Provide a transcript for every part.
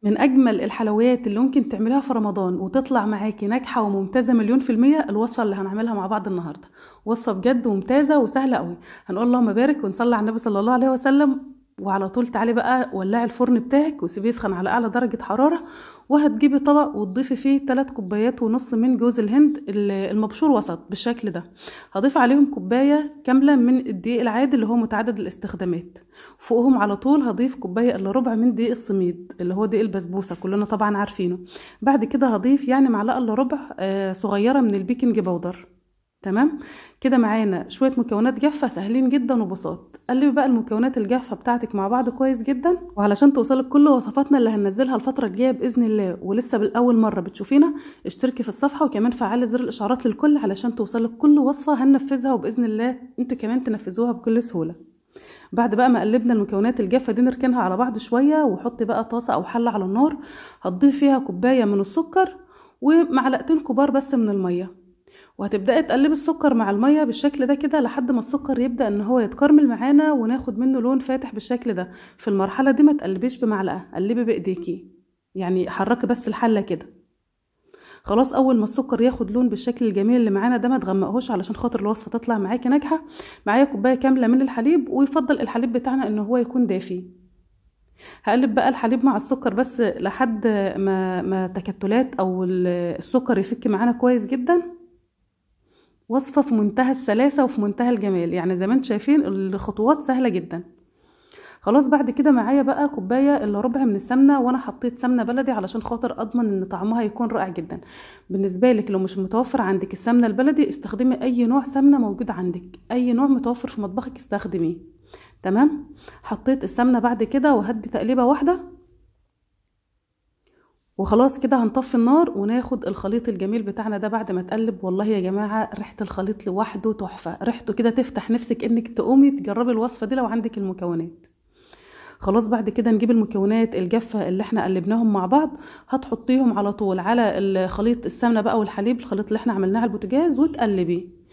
من اجمل الحلويات اللي ممكن تعمليها في رمضان وتطلع معاكي ناجحه وممتازه مليون في الميه الوصفه اللي هنعملها مع بعض النهارده. وصفه بجد ممتازه وسهله قوي. هنقول اللهم بارك ونصلي على النبي صلى الله عليه وسلم. وعلى طول تعالي بقى ولعي الفرن بتاعك وسيبيه يسخن على اعلى درجه حراره. وهتجيبي طبق وتضيفي فيه 3 كوبايات ونص من جوز الهند المبشور وسط بالشكل ده. هضيف عليهم كوبايه كامله من الدقيق العادي اللي هو متعدد الاستخدامات. فوقهم على طول هضيف كوبايه الا ربع من دقيق السميد اللي هو دقيق البسبوسه كلنا طبعا عارفينه. بعد كده هضيف يعني معلقه الا ربع صغيره من البيكنج باودر. تمام كده معانا شويه مكونات جافه سهلين جدا وبساط. قلبي بقى المكونات الجافه بتاعتك مع بعض كويس جدا. وعلشان توصلك كل وصفاتنا اللي هننزلها الفتره الجايه باذن الله ولسه بالاول مره بتشوفينا، اشتركي في الصفحه وكمان فعلي زر الاشعارات للكل علشان توصلك كل وصفه هننفذها وباذن الله انتوا كمان تنفذوها بكل سهوله. بعد بقى ما قلبنا المكونات الجافه دي نركنها على بعض شويه وحطي بقى طاسه او حله على النار. هتضيف فيها كوبايه من السكر ومعلقتين كبار بس من الميه. وهتبداي تقلبي السكر مع الميه بالشكل ده كده لحد ما السكر يبدا ان هو يتكرمل معانا وناخد منه لون فاتح بالشكل ده. في المرحله دي ما تقلبيش بمعلقه، قلبي بايديكي، يعني حركي بس الحله كده. خلاص اول ما السكر ياخد لون بالشكل الجميل اللي معانا ده ما تغمقهوش علشان خاطر الوصفه تطلع معاكي ناجحه. معايا كوبايه كامله من الحليب ويفضل الحليب بتاعنا ان هو يكون دافي. هقلب بقى الحليب مع السكر بس لحد ما تكتلات او السكر يفك معانا كويس جدا. وصفة في منتهى السلاسة وفي منتهى الجمال، يعني زي ما انتم شايفين الخطوات سهلة جدا. خلاص بعد كده معايا بقى كوباية الا ربع من السمنة، وانا حطيت سمنة بلدي علشان خاطر اضمن ان طعمها يكون رائع جدا. بالنسبة لك لو مش متوفر عندك السمنة البلدي استخدمي اي نوع سمنة موجود عندك، اي نوع متوفر في مطبخك استخدميه. تمام. حطيت السمنة بعد كده وهدي تقليبة واحدة وخلاص كده هنطفي النار وناخد الخليط الجميل بتاعنا ده. بعد ما تقلب والله يا جماعة ريحة الخليط لوحده تحفة، ريحته كده تفتح نفسك انك تقومي تجربي الوصفة دي لو عندك المكونات. خلاص بعد كده نجيب المكونات الجافة اللي احنا قلبناهم مع بعض، هتحطيهم على طول على الخليط السمنة بقى والحليب، الخليط اللي احنا عملناه على البوتاجاز وتقلبيه.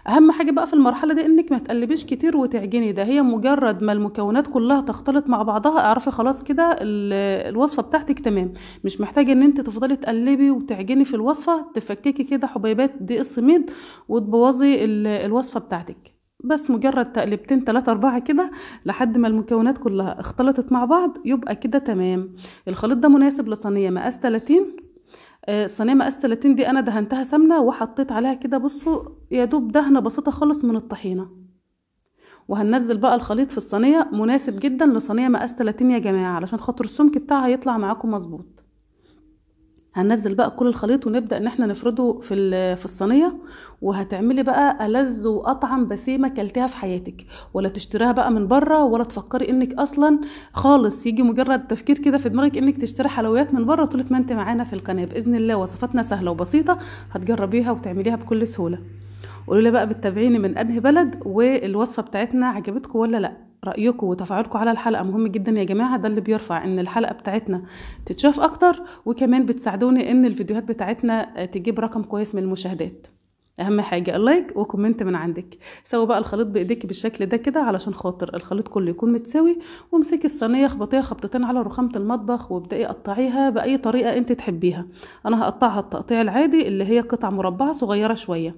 اهم حاجه بقى في المرحله دي انك ما تقلبيش كتير وتعجني، ده هي مجرد ما المكونات كلها تختلط مع بعضها اعرفي خلاص كده الوصفه بتاعتك تمام. مش محتاجه ان انت تفضلي تقلبي وتعجني في الوصفه تفككي كده حبيبات دقيق السميد وتبوظي الوصفه بتاعتك. بس مجرد تقلبتين 3 4 كده لحد ما المكونات كلها اختلطت مع بعض يبقى كده تمام. الخليط ده مناسب لصينيه مقاس 30. الصينيه مقاس 30 دي انا دهنتها سمنه وحطيت عليها كده بصوا يا دوب دهنه بسيطه خالص من الطحينه. وهننزل بقى الخليط في الصينيه مناسب جدا لصينيه مقاس 30 يا جماعه علشان خاطر السمك بتاعها يطلع معاكم مظبوط. هننزل بقى كل الخليط ونبدا ان احنا نفرده في الصينيه. وهتعملي بقى ألذ واطعم بسيمه كلتيها في حياتك، ولا تشتريها بقى من بره ولا تفكري انك اصلا خالص يجي مجرد تفكير كده في دماغك انك تشتري حلويات من بره طول ما انت معانا في القناه. باذن الله وصفاتنا سهله وبسيطه هتجربيها وتعمليها بكل سهوله. قولوا لي بقى بتتابعيني من انهي بلد والوصفه بتاعتنا عجبتكم ولا لا. رايكم وتفاعلكم على الحلقه مهم جدا يا جماعه، ده اللي بيرفع ان الحلقه بتاعتنا تتشاف اكتر وكمان بتساعدوني ان الفيديوهات بتاعتنا تجيب رقم كويس من المشاهدات. اهم حاجه اللايك وكومنت من عندك. سوي بقى الخليط بايديك بالشكل ده كده علشان خاطر الخليط كله يكون متساوي. وامسكي الصينيه اخبطيها خبطتين على رخامه المطبخ وابداي قطعيها باي طريقه انت تحبيها. انا هقطعها التقطيع العادي اللي هي قطع مربعه صغيره شويه.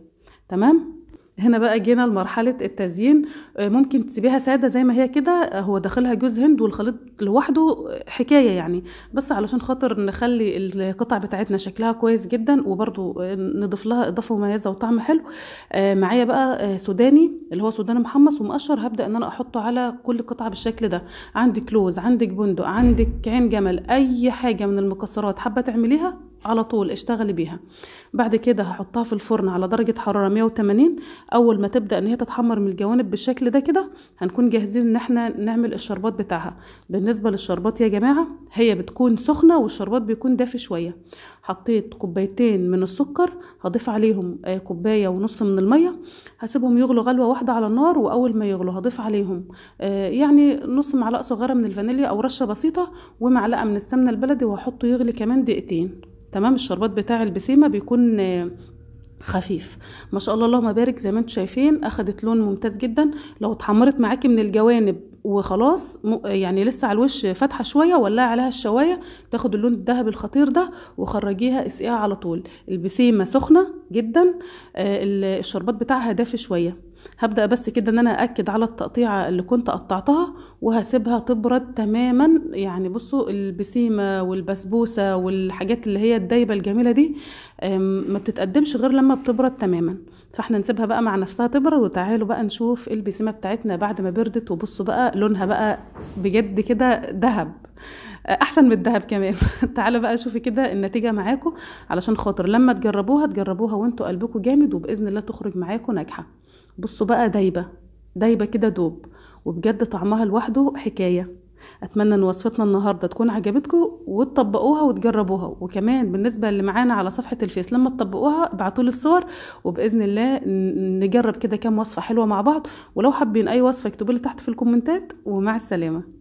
تمام. هنا بقى جينا لمرحله التزيين. ممكن تسيبيها ساده زي ما هي كده، هو داخلها جوز هند والخليط لوحده حكايه يعني، بس علشان خاطر نخلي القطع بتاعتنا شكلها كويس جدا وبرده نضيف لها اضافه مميزه وطعم حلو. معايا بقى سوداني اللي هو سوداني محمص ومقشر، هبدا ان انا احطه على كل قطعه بالشكل ده. عندك لوز، عندك بندق، عندك عين جمل، اي حاجه من المكسرات حابه تعمليها على طول اشتغلي بيها. بعد كده هحطها في الفرن على درجه حراره 180. اول ما تبدا ان هي تتحمر من الجوانب بالشكل ده كده هنكون جاهزين ان احنا نعمل الشربات بتاعها. بالنسبه للشربات يا جماعه هي بتكون سخنه والشربات بيكون دافي شويه. حطيت كوبايتين من السكر، هضيف عليهم كوبايه ونص من الميه، هسيبهم يغلوا غلوه واحده على النار. واول ما يغلوا هضيف عليهم يعني نص معلقه صغيره من الفانيليا او رشه بسيطه ومعلقه من السمنه البلدي وهحطه يغلي كمان دقيقتين. تمام. الشربات بتاع البسيمه بيكون خفيف ما شاء الله اللهم بارك. زي ما انتم شايفين اخدت لون ممتاز جدا. لو اتحمرت معاكي من الجوانب وخلاص يعني لسه على الوش فاتحه شويه، ولعي عليها الشوايه تاخد اللون الذهبي الخطير ده، وخرجيها اسقيها على طول. البسيمه سخنه جدا، الشربات بتاعها دافي شويه. هبدأ بس كده ان انا اكد على التقطيعة اللي كنت قطعتها، وهسيبها تبرد تماما. يعني بصوا البسيمة والبسبوسة والحاجات اللي هي الدايبة الجميلة دي ما بتتقدمش غير لما بتبرد تماما. فاحنا نسيبها بقى مع نفسها تبرد، وتعالوا بقى نشوف البسيمة بتاعتنا بعد ما بردت. وبصوا بقى لونها بقى بجد كده ذهب، احسن من الذهب كمان. تعالوا بقى شوفي كده النتيجة معاكم، علشان خاطر لما تجربوها وانتوا قلبكم جامد، وبإذن الله تخرج معاكم ناجحة. بصوا بقى دايبة كده دوب، وبجد طعمها لوحده حكاية. اتمنى ان وصفتنا النهارده تكون عجبتكم وتطبقوها وتجربوها. وكمان بالنسبه اللي معانا على صفحه الفيس، لما تطبقوها ابعتوا لي الصور، وباذن الله نجرب كده كام وصفه حلوه مع بعض. ولو حابين اي وصفه اكتبوا لي تحت في الكومنتات. ومع السلامه.